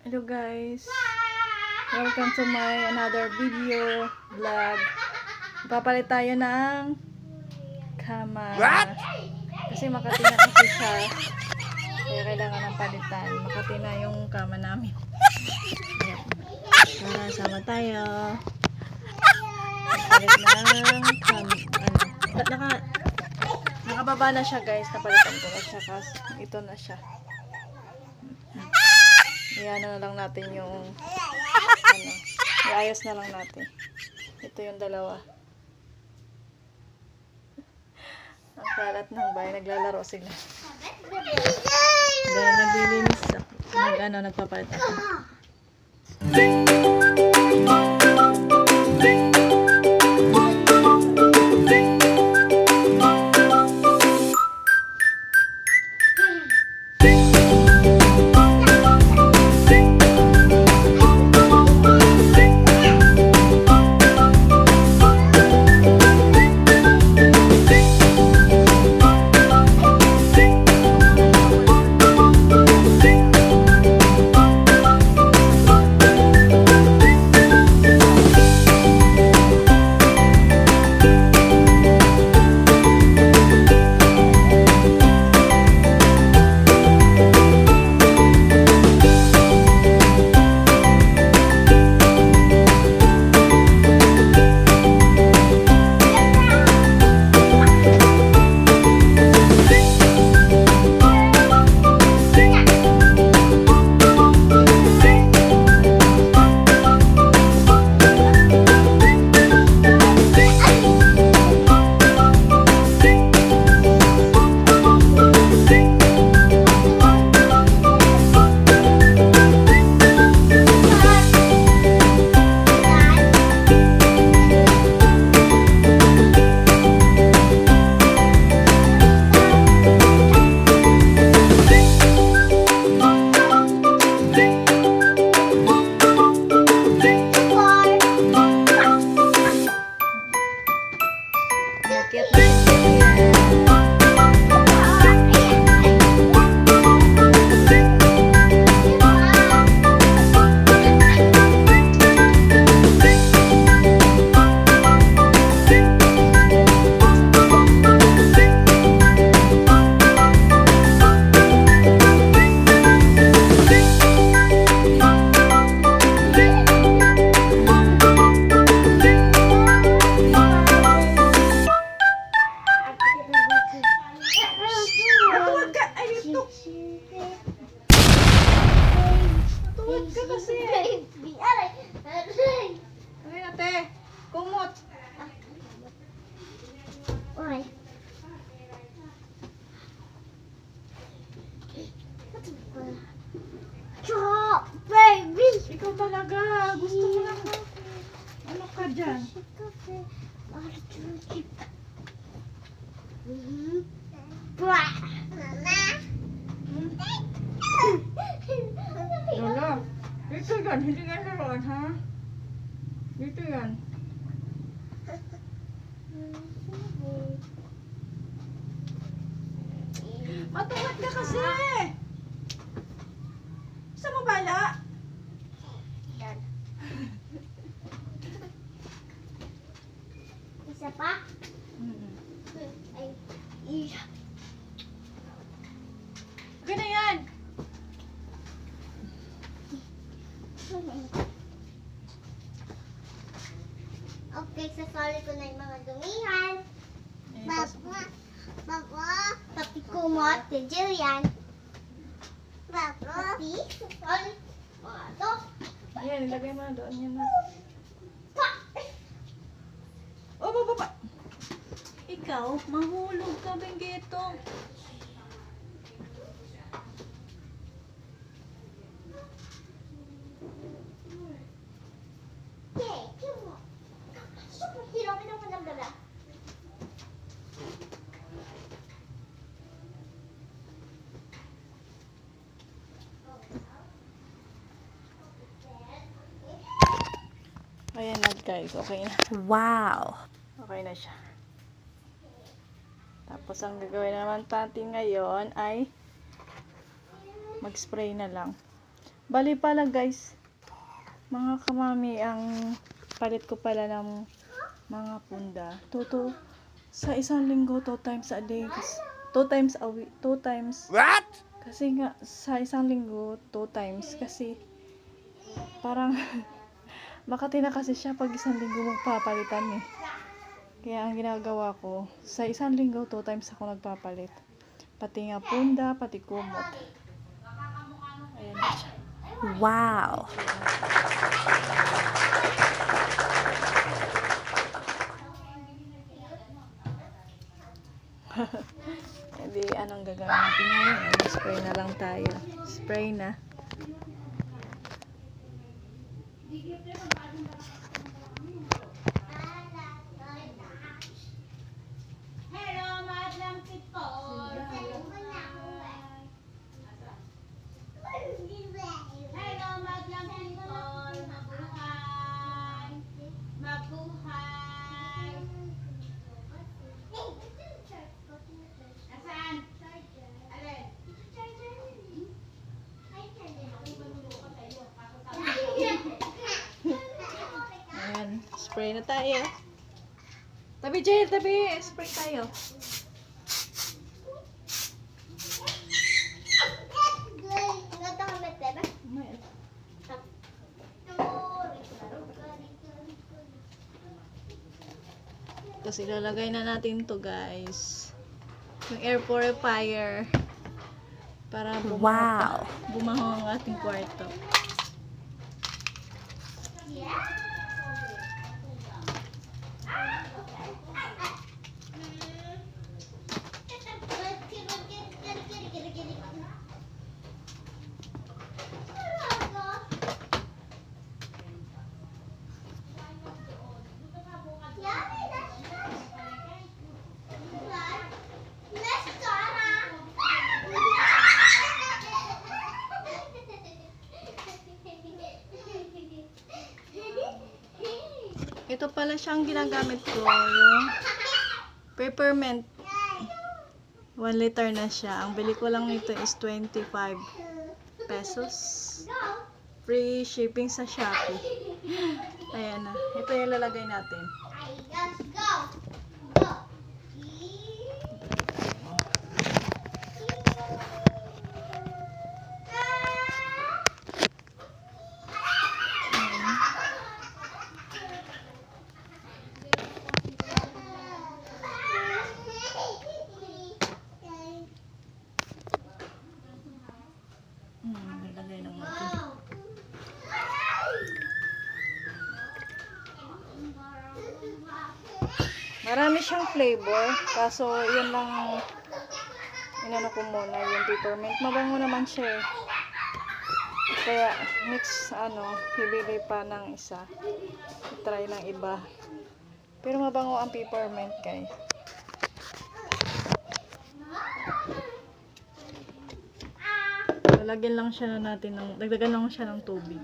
Hello guys, welcome to my another video vlog. Papalit tayo ng kama. Kasi makati na kasi siya. Kaya kailangan ng palitan. Makati na yung kama namin. Tara, sama tayo. Papalit ng kama. Nakababa na siya guys. Napalitan ko na siya kasi ito na siya. Iyan na lang natin yung iayos na lang natin. Ito yung dalawa. Ang kalat ng bahay, naglalaro sila. Dahil naglilinis ako. Nagpapalit ako. Stop, baby! Ikaw talaga. Gusto mo lang. Ano ka dyan? Lola, dito yan. Hindi yan naroon, ha? Dito yan. Matuwad ka kasi! Sa mo bala? Yan. Isa pa? Ay, iya. Gana yan! Okay, sasali ko na yung mga dumihan. Papi ko mo at Jillian. Papi, sasali. Mga to. Ayan, ilagay mo na doon. Yan na. Pa! Oh, baba. Ikaw, mahulog ka, Benggito. Okay, come on. Super hero, may naman ang dala. Ayan na guys, okay na. Wow! Okay na siya. Tapos ang gagawin naman natin ngayon ay mag-spray na lang. Bali pala guys, mga kamami, ang palit ko pala ng mga punda. Sa isang linggo, 2 times a day. 2 times a week. 2 times. What? Kasi nga, sa isang linggo, 2 times. Kasi, parang, makati na kasi siya pag isang linggo magpapalitan eh. Kaya ang ginagawa ko, sa isang linggo, 2 times ako nagpapalit. Pati nga punda, pati kumot. Ayan na siya. Wow. Hindi, anong gagawin natin ngayon? Spray na lang tayo. Spray na. Hello, madlang people. Hello, madlang people. Mabuhay. Mabuhay. Nasaan? Alin? Ayan, spray na tayo. Tabi, Jail, tabi. Spray tayo. Tapos ilalagay na natin to guys. Yung air purifier. Para Wow. bumaho ang ating kwarto. Ito pala siyang ginagamit ko, yung peppermint. 1 liter na siya. Ang bili ko lang nito is 25 pesos. Free shipping sa Shopee. Ayan na. Ito yung lalagay natin. Lalagay lang natin. Marami siyang flavor. Kaso, yun lang inano ko muna, yung peppermint. Mabango naman siya eh. Kaya, bibili pa ng isa. Try ng iba. Pero mabango ang peppermint guys. Lalagyan lang siya natin dagdagan lang siya ng tubig.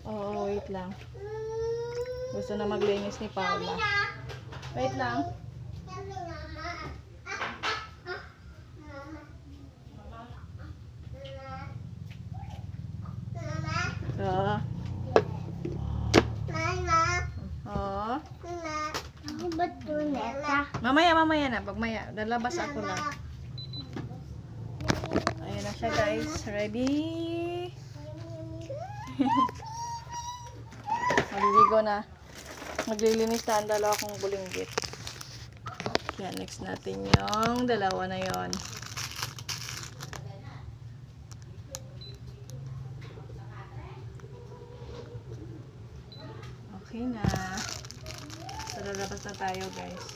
Oo, wait lang. Gusto na maglinis ni Paula. Wait lang. Oo. Oo. Mamaya na. Pagmaya. Lalabas ako lang. Ayan na siya guys. Ready? Maliligo na. Maglilinis na ang dalawa kong bulinggit. Kaya next natin yung dalawa na yon. Okay na. So, lalabas na tayo guys.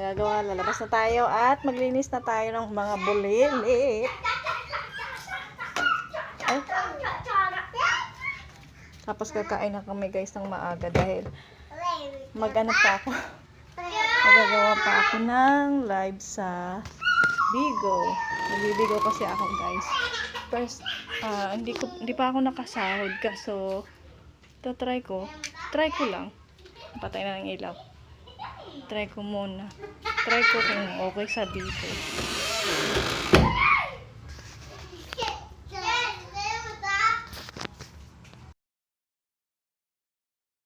magagawa. Lalabas na tayo at maglinis na tayo ng mga bulilit. Ay. Tapos kakain na kami guys ng maaga dahil mag-ano pa ako. Magagawa pa ako ng live sa Bigo. Nagbibigo kasi ako guys. First, hindi pa ako nakasahod kaso try ko lang. Patay na ng ilaw. Try ko muna. Try ko kung okay sa Bigo.